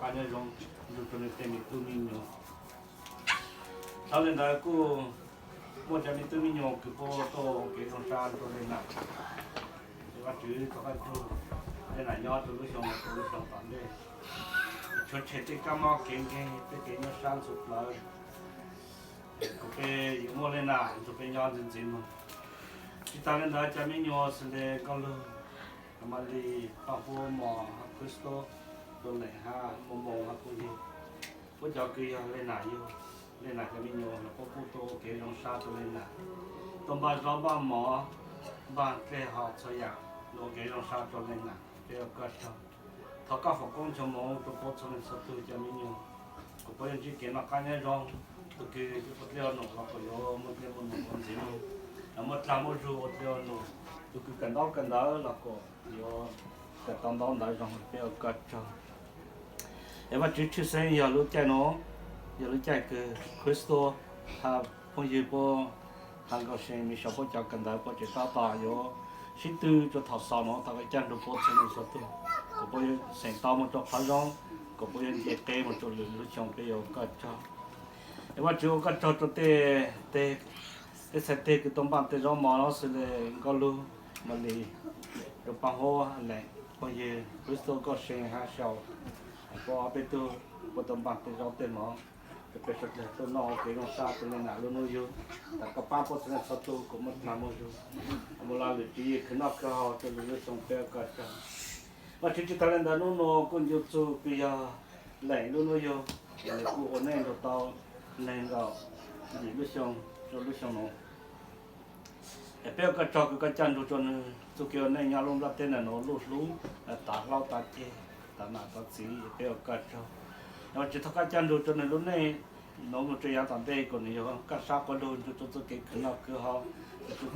cá nhân rong dùng cho nên tem tu mi nhiều sau lên đó cô mua cho mình tu mi nhiều cứ cô tô cái con sa cho nên là thì bắt chữ có cái tu đây là nho tôi lúc xong tạm đây cho chết cái cam mò cái nó sang sụp lại cái những mua lên nào chụp cái nho dần dần mà chỉ ta lên đó cho mình nho sẽ để con luôn mà đi bảo hộ mò Cristo đồ này ha mò ha cái gì bữa giờ kia lên này cho mình nho là có photo cái dòng sa tôi lên này tôm ba gió ba mò ba cái họ xây dựng đồ cái dòng sa tôi lên này cái cất cho thọ các phòng công cho mò tôi có cho nên sắp tôi cho mình nho có bao nhiêu cái nó cá nhân rong tôi cái vật liệu nó là có một cái một con gì nó một làm một số vật liệu nó tôi cứ cần đó là có cái tông đó đã rong cái cất cho em mà chú xem giờ lúc chạy cái Cristo ha phong gì po hàng cái xem mình sẽ có cho cần đó có chỉ ta yo sĩ tư cho thọ sao nó ta cái chân đồ po xem mình sẽ tu có bao nhiêu xem tao một chỗ phá rong có bao nhiêu cái một chỗ lúc trong cái cất cho em mà chú cất cho tê sẽ tê cái tôm băm tê rau mò nó sẽ là có luôn mà đi được bằng hoa này bây giờ Cristo có xem ha sau có bên tôi có tôm băm tê rau tê mò cái bên sợi tôi nó cái nó sa tôi nên là luôn nuôi vôแต่ก็ป้าพอจะสตูก็มันมาโมจูมาลาเลยที่ขนาดก็เขาจะเลยส่งไปกันกันว่าที่ที่ตอนนั้นนู้นคนยุติปียาไหลนู้นอยู่เลยกูคนนั้นตัวโตนั่นก็อยู่ลุช่องนู้นไอ้เปี้ยก็จอกก็จันดูจนสุกี้นั่นยาลงรับเต้นน่ะนู้นลุตาเราตาเจตาหน้าตาสีไอ้เปี้ยก็จอกแล้วจิตทักจันดูจนนู้นนี่น้องมันจะยังตามเด็กคนนี้อยู่ก็สาวก็โดนจุดเก่งขึ้นแล้วคือเขา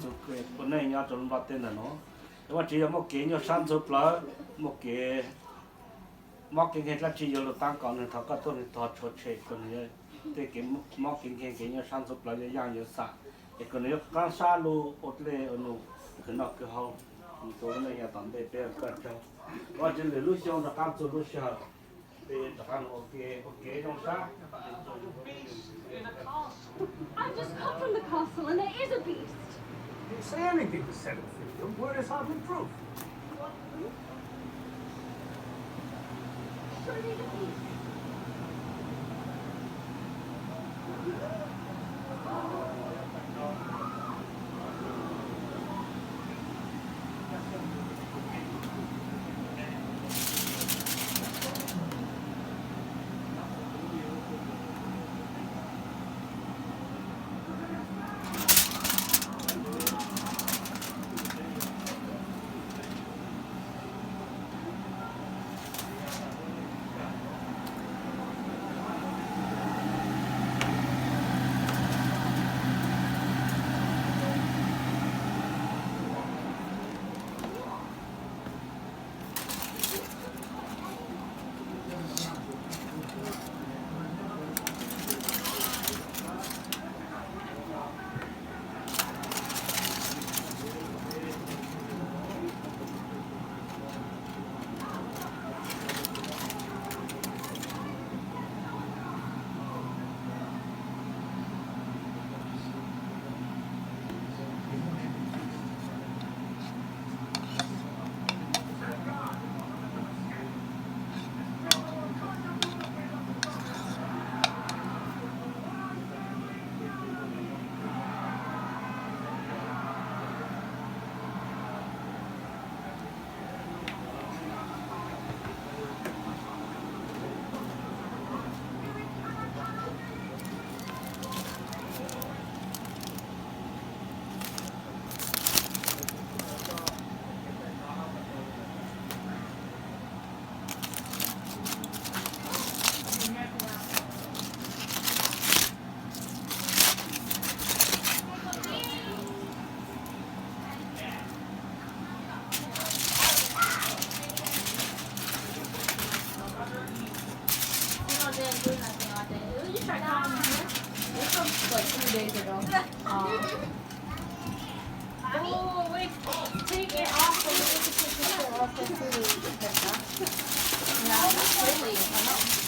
จุดเก่งคนนี้ยังจะลงรับเต้นน่ะเนาะแต่ว่าจีมอกเก่งยังสั้นสุดแล้วมอกเก่งเห็นแล้วจีอยู่ตั้งก่อนเนี่ยเขาก็ต้องถอดชดเชยคนนี้แต่เก่งมอกเก่งยังสั้นสุดแล้วยังเยอะสักไอ้คนนี้ก็ซาลูอดเลยอนุขึ้นแล้วคือเขาตัวนี้ยังตามเด็กเป็นก็จะว่าจะเหลือลูกชายจะการตัวลูกชายI've just come from the castle and there is a beast. You say anything to set it free. Your word is hardly proof. What proof? Show me the beast. like 2 days ago. Oh, wait, take it off so we can take a picture of the food. No, not really. I'm not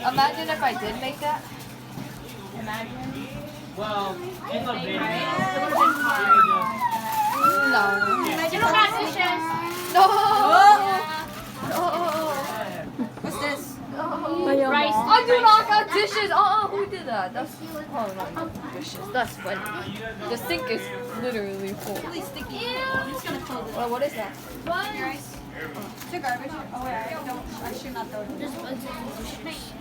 Imagine if I did make that. Well, in the video, No. You don't got dishes. No. What's this? Rice. I do not got dishes. Who did that? That's not dishes. That's funny. The sink is literally full. Really sticky. I'm just gonna close it. Well, what is that? Rice. It's a garbage. Oh wait, I should not throw it. Just bugs in the dishes.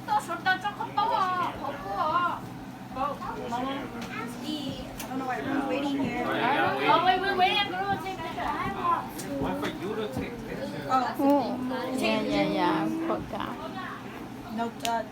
또 줬다 조금 먹어. 먹어. I don't know why everyone's waiting here. Oh wait, we're waiting. Girl, take picture. why for you to take pictures? Oh, Yeah. Forgot. no touch.